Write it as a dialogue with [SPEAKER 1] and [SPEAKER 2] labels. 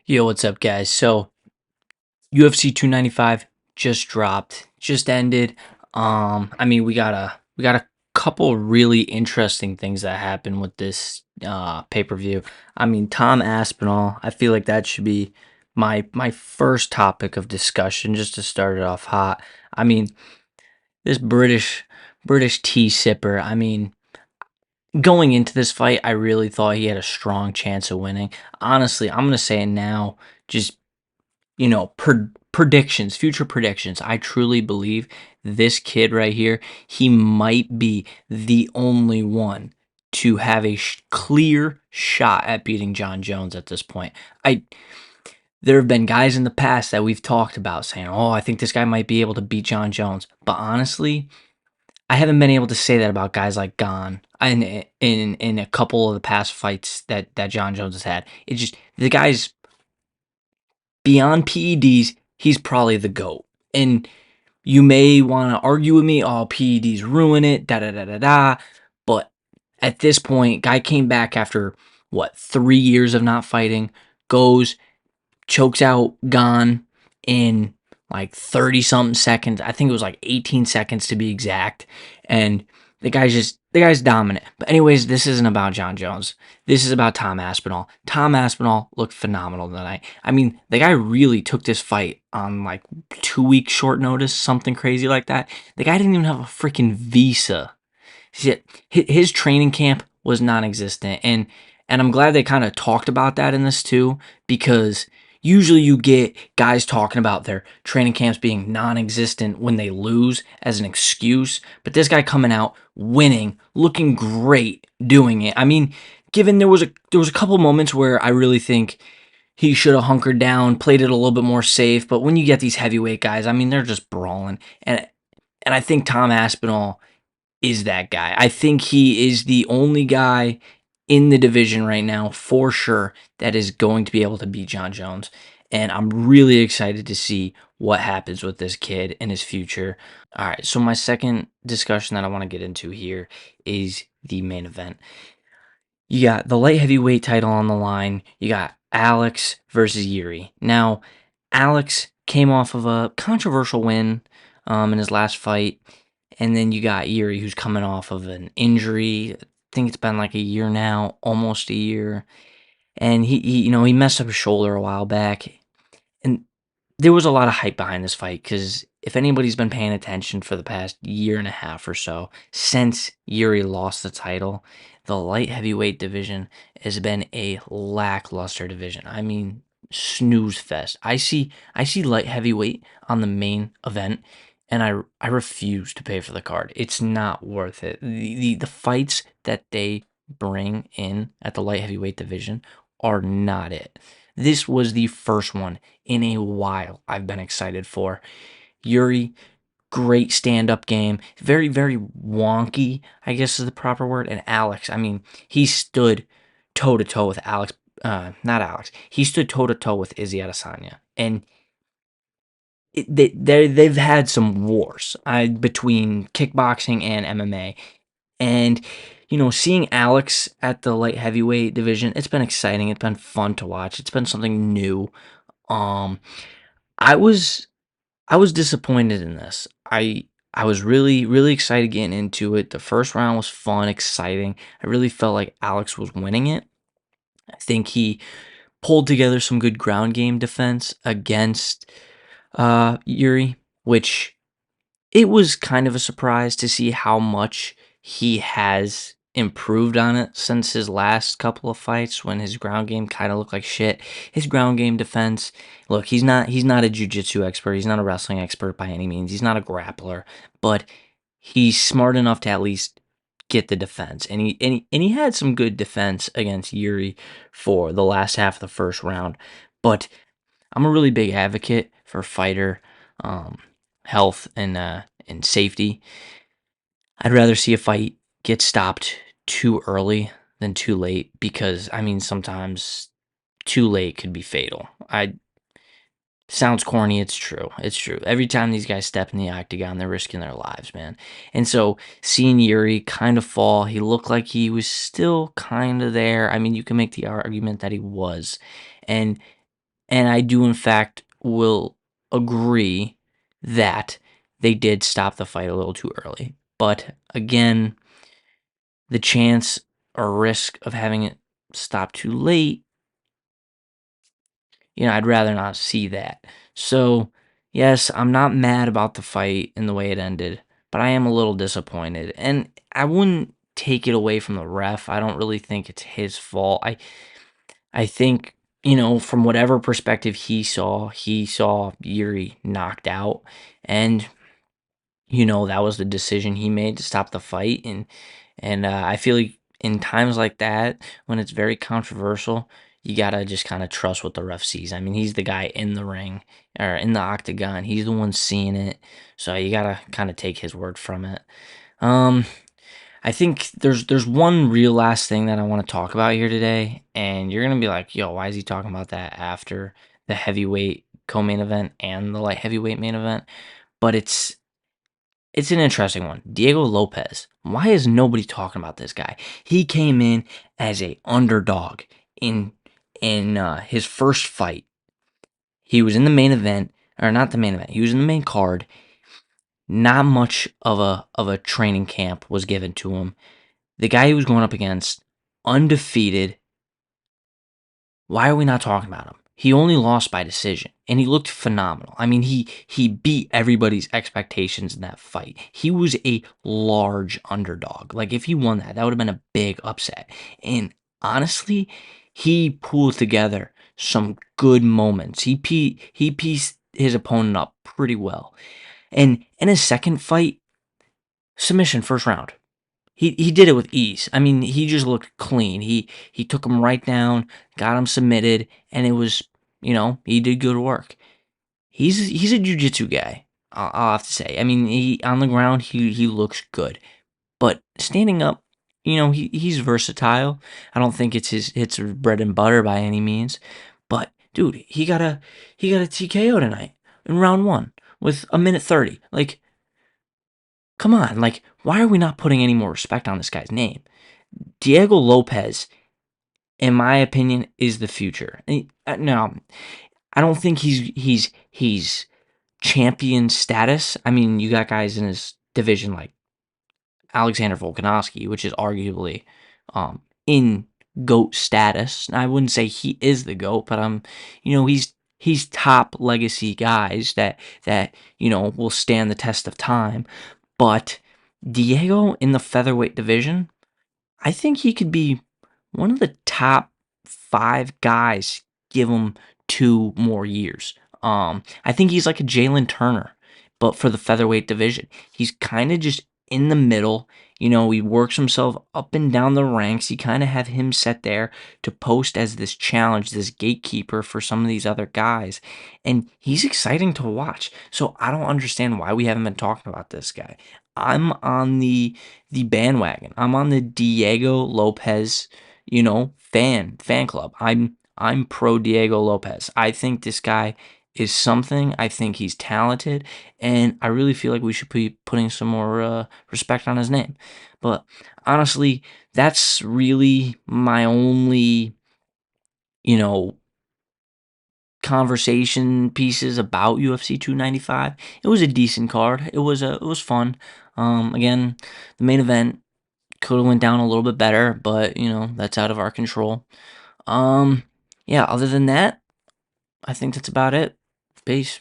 [SPEAKER 1] Yo, what's up, guys? So, UFC 295 just dropped, just ended. We got a couple really interesting things that happened with this pay-per-view. Tom Aspinall, I feel like that should be my first topic of discussion just to start it off hot. I mean, this British tea sipper, going into this fight, I really thought he had a strong chance of winning. Honestly, I'm going to say it now, just predictions, future predictions. I truly believe this kid right here, he might be the only one to have a clear shot at beating John Jones at this point. I There have been guys in the past that we've talked about saying, "Oh, I think this guy might be able to beat John Jones." But honestly, I haven't been able to say that about guys like Gon in a couple of the past fights that John Jones has had. It's just the guy's beyond PEDs, he's probably the GOAT. And you may want to argue with me, oh, PEDs ruin it, da da da da da. But at this point, guy came back after what, 3 years of not fighting, goes, chokes out Gon in like 30 something seconds. I think it was like 18 seconds to be exact. And the guy's dominant. But anyways, this isn't about John Jones. This is about Tom Aspinall. Tom Aspinall looked phenomenal tonight. The guy really took this fight on like 2 weeks short notice, something crazy like that. The guy didn't even have a freaking visa. Shit, his training camp was non-existent, and I'm glad they kind of talked about that in this too, because usually you get guys talking about their training camps being non-existent when they lose as an excuse, but this guy coming out winning, looking great, doing it. Given there was a couple moments where I really think he should have hunkered down, played it a little bit more safe, but when you get these heavyweight guys, they're just brawling, and I think Tom Aspinall is that guy. I think he is the only guy in the division right now, for sure, that is going to be able to beat John Jones. And I'm really excited to see what happens with this kid in his future. All right, so my second discussion that I want to get into here is the main event. You got the light heavyweight title on the line. You got Alex versus Yuri. Now, Alex came off of a controversial win in his last fight. And then you got Yuri, who's coming off of an injury. I think it's been like a year now, almost a year. And he messed up his shoulder a while back. And there was a lot of hype behind this fight because if anybody's been paying attention for the past year and a half or so, since Yuri lost the title, the light heavyweight division has been a lackluster division. Snooze fest. I see light heavyweight on the main event, and I refuse to pay for the card. It's not worth it. The fights that they bring in at the light heavyweight division are not it. This was the first one in a while I've been excited for. Yuri, great stand-up game. Very, very wonky, I guess is the proper word. And Alex, he stood toe-to-toe with Alex. Not Alex. He stood toe-to-toe with Izzy Adesanya. And they've had some wars between kickboxing and MMA. And, seeing Alex at the light heavyweight division, it's been exciting. It's been fun to watch. It's been something new. Um, I was I was disappointed in this. I was really really excited getting into it. The first round was fun, exciting. I really felt like Alex was winning it. I think he pulled together some good ground game defense against Yuri, which it was kind of a surprise to see how much he has improved on it since his last couple of fights when his ground game kind of looked like shit. His ground game defense, look, he's not a jiu-jitsu expert, he's not a wrestling expert by any means. He's not a grappler, but he's smart enough to at least get the defense. And he had some good defense against Yuri for the last half of the first round. But I'm a really big advocate for fighter um, health and safety. I'd rather see a fight get stopped too early than too late because sometimes too late could be fatal. I Sounds corny, it's true. It's true. Every time these guys step in the octagon, they're risking their lives, man. And so seeing Yuri kind of fall, he looked like he was still kind of there. You can make the argument that he was. And And I do, in fact, will agree that they did stop the fight a little too early. But again, the chance or risk of having it stop too late, I'd rather not see that. So, yes, I'm not mad about the fight and the way it ended, but I am a little disappointed. And I wouldn't take it away from the ref. I don't really think it's his fault. I think, from whatever perspective he saw Yuri knocked out, and that was the decision he made to stop the fight. And I feel like in times like that, when it's very controversial, you gotta just kind of trust what the ref sees. I mean, he's the guy in the ring or in the octagon. He's the one seeing it, so you gotta kind of take his word from it. Um, I think there's one real last thing that I want to talk about here today, and you're gonna be like, "Yo, why is he talking about that after the heavyweight co-main event and the light heavyweight main event?" But it's an interesting one. Diego Lopez. Why is nobody talking about this guy? He came in as a underdog in his first fight. He was in the main event, or not the main event. He was in the main card. Not much of a training camp was given to him. The guy he was going up against, undefeated. Why are we not talking about him? He only lost by decision, and he looked phenomenal. I mean, he beat everybody's expectations in that fight. He was a large underdog. Like if he won that, that would have been a big upset. And honestly, he pulled together some good moments. He pieced his opponent up pretty well. And in his second fight, submission first round. He did it with ease. I mean, he just looked clean. He took him right down, got him submitted, and it was, he did good work. He's a jiu-jitsu guy. I'll have to say. I mean, he on the ground he looks good, but standing up, he's versatile. I don't think it's bread and butter by any means, but dude, he got a TKO tonight in round one with a minute 30. Like, come on, like, why are we not putting any more respect on this guy's name? Diego Lopez, in my opinion, is the future. Now, I don't think he's champion status. I mean, you got guys in his division like Alexander Volkanovski, which is arguably in GOAT status. I wouldn't say he is the GOAT, but he's top legacy guys that will stand the test of time. But Diego in the featherweight division, I think he could be one of the top 5 guys. Give him 2 more years. I think he's like a Jalen Turner, but for the featherweight division. He's kinda just in the middle. He works himself up and down the ranks. You kinda have him set there to post as this challenge, this gatekeeper for some of these other guys, and he's exciting to watch. So I don't understand why we haven't been talking about this guy. I'm on the bandwagon. I'm on the Diego Lopez, fan club. I'm pro Diego Lopez. I think this guy is something. I think he's talented, and I really feel like we should be putting some more respect on his name. But honestly, that's really my only, you know, conversation pieces about UFC 295. It was a decent card. It was fun. Again, the main event could have went down a little bit better, but that's out of our control. Um, yeah, other than that, I think that's about it. Peace.